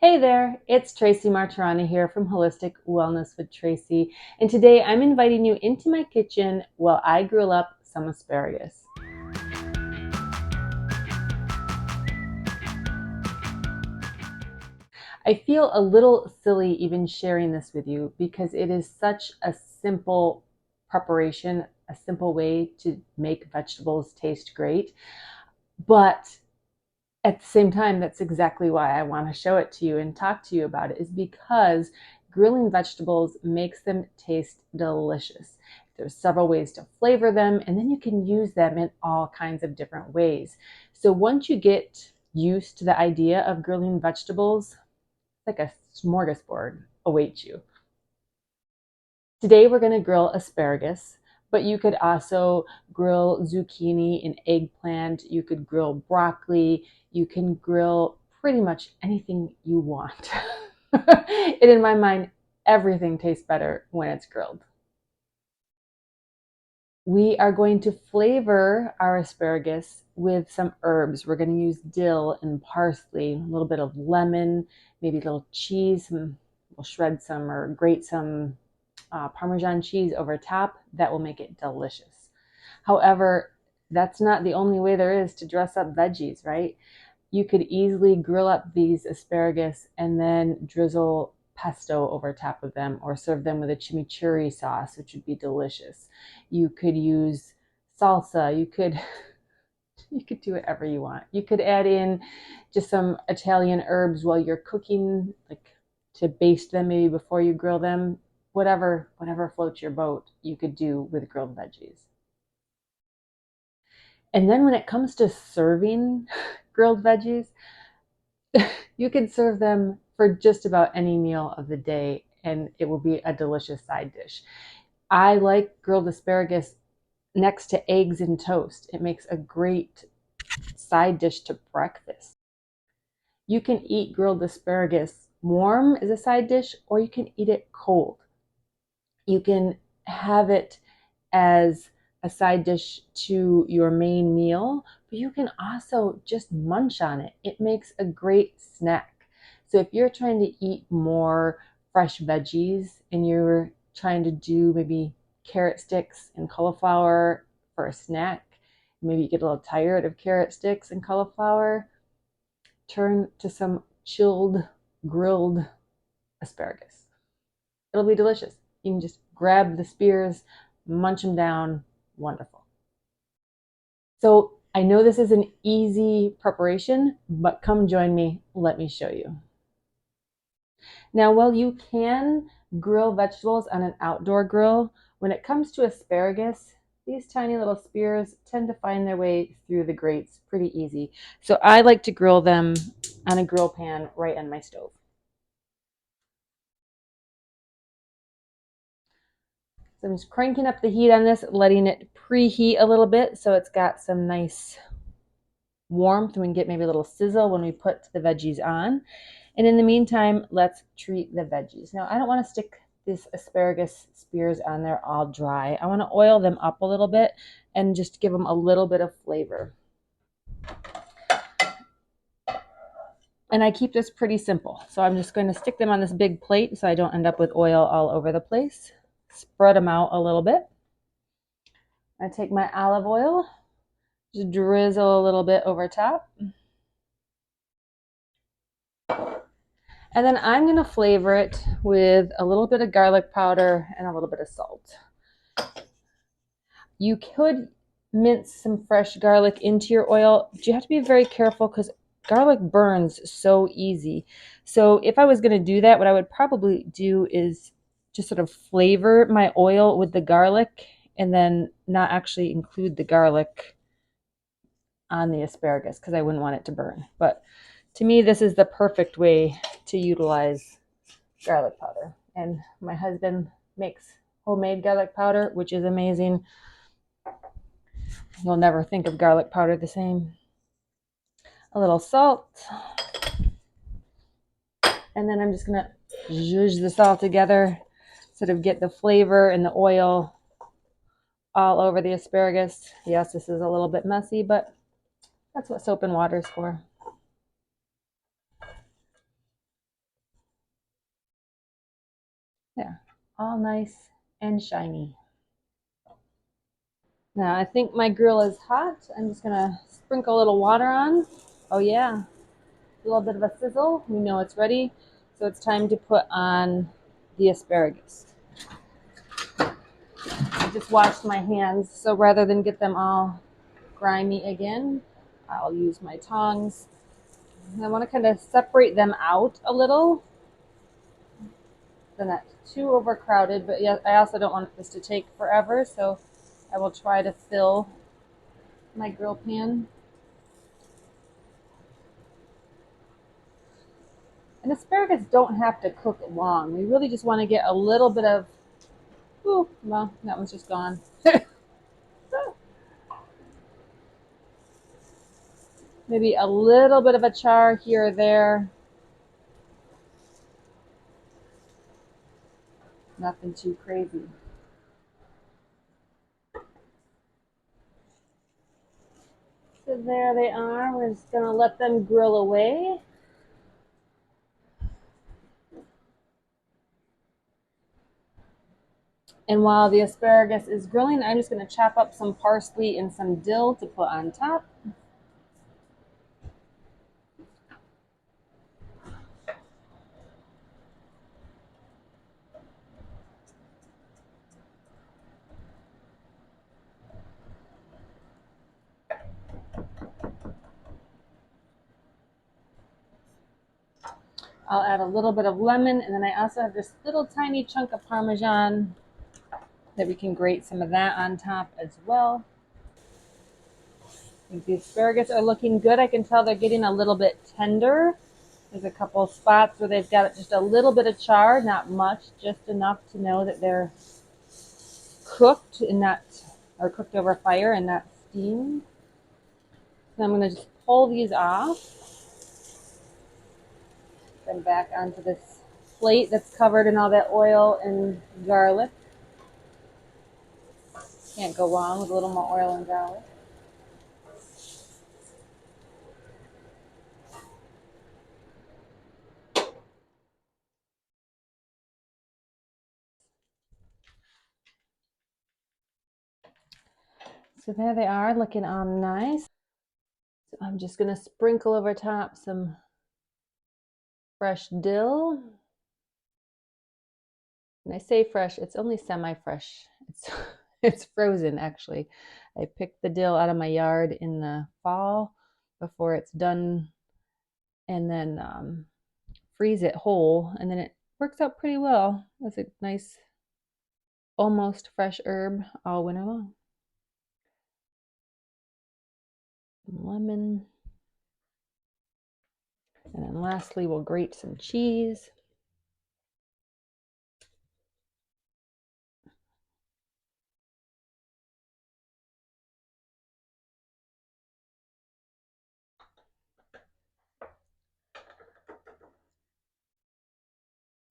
Hey there, it's Tracy Martirana here from Holistic Wellness with Tracy, and today I'm inviting you into my kitchen while I grill up some asparagus. I feel a little silly even sharing this with you because it is such a simple preparation, a simple way to make vegetables taste great, but at the same time, that's exactly why I want to show it to you and talk to you about it, is because grilling vegetables makes them taste delicious. There's several ways to flavor them, and then you can use them in all kinds of different ways. So once you get used to the idea of grilling vegetables, like a smorgasbord awaits you. Today we're going to grill asparagus, but you could also grill zucchini and eggplant. You could grill broccoli. You can grill pretty much anything you want. And in my mind, everything tastes better when it's grilled. We are going to flavor our asparagus with some herbs. We're going to use dill and parsley, a little bit of lemon, maybe a little cheese. We'll shred some or grate some Parmesan cheese over top. That will make it delicious. However, that's not the only way there is to dress up veggies, right? You could easily grill up these asparagus and then drizzle pesto over top of them, or serve them with a chimichurri sauce, which would be delicious. You could use salsa. You could do whatever you want. You could add in just some Italian herbs while you're cooking, like to baste them maybe before you grill them. Whatever floats your boat, you could do with grilled veggies. And then when it comes to serving grilled veggies, you can serve them for just about any meal of the day, and it will be a delicious side dish. I like grilled asparagus next to eggs and toast. It makes a great side dish to breakfast. You can eat grilled asparagus warm as a side dish, or you can eat it cold. You can have it as a side dish to your main meal, but you can also just munch on it. It makes a great snack. So if you're trying to eat more fresh veggies and you're trying to do maybe carrot sticks and cauliflower for a snack, maybe you get a little tired of carrot sticks and cauliflower, turn to some chilled grilled asparagus. It'll be delicious. You can just grab the spears, munch them down. Wonderful. So I know this is an easy preparation, but come join me. Let me show you. Now, while you can grill vegetables on an outdoor grill, when it comes to asparagus, these tiny little spears tend to find their way through the grates pretty easy. So I like to grill them on a grill pan right on my stove. So I'm just cranking up the heat on this, letting it preheat a little bit so it's got some nice warmth. We can get maybe a little sizzle when we put the veggies on. And in the meantime, let's treat the veggies. Now, I don't want to stick these asparagus spears on there all dry. I want to oil them up a little bit and just give them a little bit of flavor. And I keep this pretty simple. So I'm just going to stick them on this big plate so I don't end up with oil all over the place. Spread them out a little bit. I take my olive oil, just drizzle a little bit over top. And then I'm going to flavor it with a little bit of garlic powder and a little bit of salt. You could mince some fresh garlic into your oil, but you have to be very careful because garlic burns so easy. So if I was going to do that, what I would probably do is just sort of flavor my oil with the garlic and then not actually include the garlic on the asparagus because I wouldn't want it to burn. But to me, this is the perfect way to utilize garlic powder. And my husband makes homemade garlic powder, which is amazing. You'll never think of garlic powder the same. A little salt. And then I'm just going to zhuzh this all together, sort of get the flavor and the oil all over the asparagus. Yes, this is a little bit messy, but that's what soap and water is for. all nice and shiny. Now I think my grill is hot. I'm just gonna sprinkle a little water on. Oh yeah, a little bit of a sizzle. We know it's ready. So it's time to put on the asparagus. I just washed my hands, so rather than get them all grimy again, I'll use my tongs. And I want to kind of separate them out a little. They're not too overcrowded, but yeah, I also don't want this to take forever, so I will try to fill my grill pan. And asparagus don't have to cook long. We really just want to get a little bit of, ooh, well, that one's just gone. Maybe a little bit of a char here or there. Nothing too crazy. So there they are. We're just going to let them grill away. And while the asparagus is grilling, I'm just going to chop up some parsley and some dill to put on top. I'll add a little bit of lemon, and then I also have this little tiny chunk of Parmesan that we can grate some of that on top as well. I think the asparagus are looking good. I can tell they're getting a little bit tender. There's a couple spots where they've got just a little bit of char, not much, just enough to know that they're cooked and not, or cooked over fire and not steamed. So I'm going to just pull these off. Then back onto this plate that's covered in all that oil and garlic. Can't go wrong with a little more oil and garlic. So there they are, looking all nice. So I'm just going to sprinkle over top some fresh dill. When I say fresh, it's only semi-fresh. It's frozen actually. I picked the dill out of my yard in the fall before it's done, and then freeze it whole, and then it works out pretty well. It's a nice, almost fresh herb all winter long. Lemon. And then lastly, we'll grate some cheese.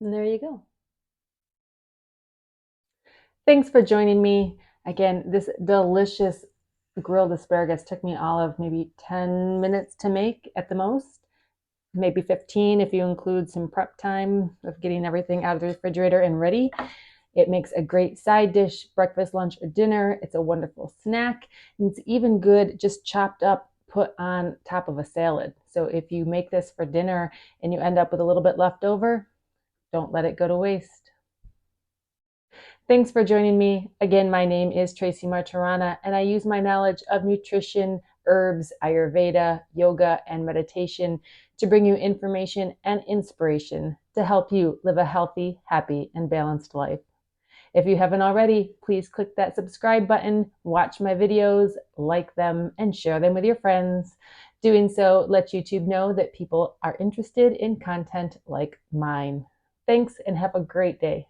And there you go. Thanks for joining me. Again, this delicious grilled asparagus took me all of maybe 10 minutes to make at the most, maybe 15 if you include some prep time of getting everything out of the refrigerator and ready. It makes a great side dish, breakfast, lunch, or dinner. It's a wonderful snack. And it's even good just chopped up, put on top of a salad. So if you make this for dinner and you end up with a little bit left over, don't let it go to waste. Thanks for joining me. Again, my name is Tracy Martirana, and I use my knowledge of nutrition, herbs, Ayurveda, yoga, and meditation to bring you information and inspiration to help you live a healthy, happy, and balanced life. If you haven't already, please click that subscribe button, watch my videos, like them, and share them with your friends. Doing so lets YouTube know that people are interested in content like mine. Thanks, and have a great day.